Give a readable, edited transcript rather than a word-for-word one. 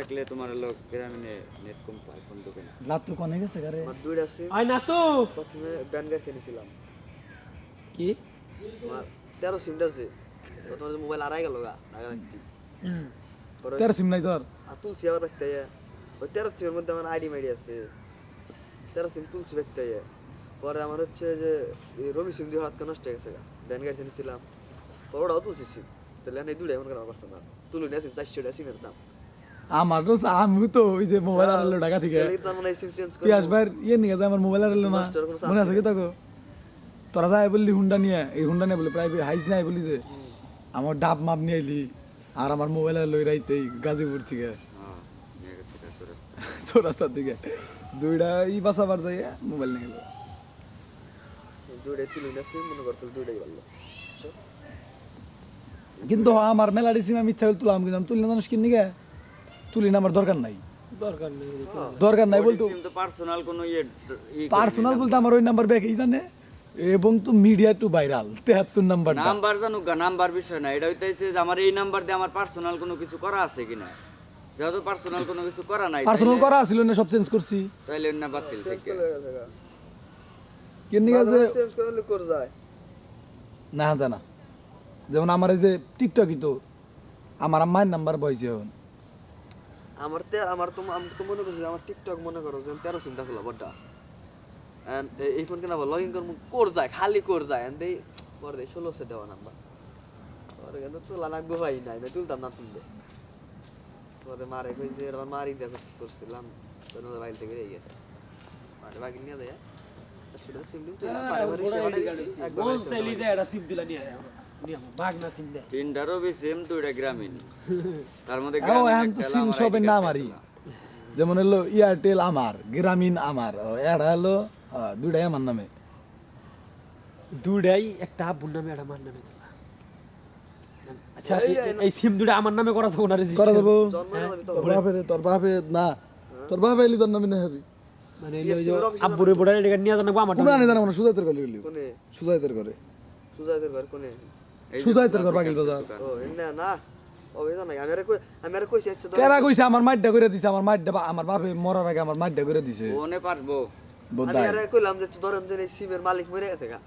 থাকলে তোমার লোক গ্রামীণে নেট কম পায় ফোন দোকান লাতু কোনে গেছে গারে আমার দুইটা সিম আয় না তো প্রথমে ব্যান গাড়ি কিনেছিলাম কি আমার 13 সিমটা আছে তোমার মোবাইল আড়াই গেল গা ঢাকা একটি পরে তের সিম নাই তোর তুলছি আবার ব্যক্তি ওই 13 সিমের মধ্যে আমার আইডি মাইডি আছে 13 সিম তুলছি ব্যক্তি পরে আমার হচ্ছে যে রবি সিম দিয়ে হঠাৎ করে নষ্ট হয়ে গেছে গা ব্যান গাড়ি কিনেছিলাম পরে ওটাও তুলছি সিম তাহলে আমি দুইটা এমন করা পারছে না তুলুন সিম 400 টাকা সিমের দাম আমার তো আমি তো ওই যে মোবাইল আনলো ঢাকা থেকে তার মানে সিম চেঞ্জ করে পিয়াস ভাই ইয়ে নিয়ে যায় আমার মোবাইল আনলো না নষ্টের কোনো chance মনে আছে কি তাকো তোরা যায় বললি হুন্ডা নিয়ে এই হুন্ডা নিয়ে বলে প্রায় হাইস নাই বলি যে আমার ডাব মাপ নিয়ে আইলি আর আমার মোবাইল লই রাইতে গাজীপুর থেকে হ্যাঁ নিয়ে গেছে রাস্তা চৌরাস্তার দিকে দুইটা ই বাসাবার যাই মোবাইল নিয়ে গেল দুইটাই তুলুন সিম মনে করছিল দুইটাই ভালো কিন্তু আমার মেলাডি সিম আমি ইচ্ছা করলে তুলাম কিন্তু আমি তুলি না জানিস কিন নিগে তুলি না আমার দরকার নাই দরকার নেই দরকার নাই বলতো সিম তো পার্সোনাল কোনো পার্সোনাল বলতে আমার ওই নাম্বার ব্যাগ এই জানে এবং তো media two viral 73 number number জানুক গা নাম্বার বিষয় না এটা হইতেছে যে আমার এই নাম্বার দিয়ে আমার পার্সোনাল কোনো কিছু করা আছে কিনা যেহেতু পার্সোনাল কোনো কিছু করা নাই পার্সোনাল করা ছিল না সব চেঞ্জ করছি তাইলে না বাতিল চেঞ্জ থেকে করে গেছে গা কিন নিগে যে চেঞ্জ করে হলে করে যায় না জানা যেমন আমার এই যে টিকটকই তো আমার আম্মায়ের নাম্বার বইছে এখন আমার তো আমি তো মনে করছি আমার টিকটক মনে করো যে 13 সিম থাকলো বড়টা এন্ড এই ফোন কেনা লগ ইন করব কোর যায় খালি কোর যায় এন্ড এই পরে দেই 16 দেওয়া নাম্বার পরে কিন্তু তুলা লাগবে ভাই নাই না তুলতাম না তুলবে পরে মারে কইছে এবার মারি দিয়ে করছিলাম তো মোবাইল থেকে এই গেছে মারে বাকি নিয়ে দেয় চারশো সিম দিম তো পারে পারে সেটা দিছি একবার কোন চাইলি যায় এটা সিম দিলা নিয়ে নিয়ে বাগ না সিম দে তিনটারও সিম দুইটা গ্রামীণ তার মধ্যে ও গ্রামীণ এখন তো একটা সিম আমার সবের ID নাম card আরই একটা। যেমন হলো এয়ারটেল আমার গ্রামীণ আমার এটা হলো দুইটাই আমার নামে দুইটাই একটা আব্বুর নামে একটা মার নামে দিলা আচ্ছা এই সিম দুইটা আমার নামে করা যাবে না করে রেজিস্ট্রেশন দেবো জন্ম না যাবি তো তোর বাপে না তোর বাপে এলি তোর নামে না হবি মানে এই যে আব্বুরে বোর্ডার এটা নিয়ে জানা আমার কোন আনি জানা মানে সুজাইতের করে গেলি কোনে সুজাইতের করে সুজাইতের ঘর কোনে এই যে সুজাইতের ঘর আপনার বাকিল বাজার ও না না ও বেজন না আমি আর কইছি আচ্ছা কেরা কইছে আমার মাইডা করে দিছে আমার মাইডা আমার বাপে মরার আগে আমার মাইডা করে দিছে ওনে পারবো আমি বোধহয় আর কইলাম যে ধরেন যে এই সিমের মালিক মরে গেছে গা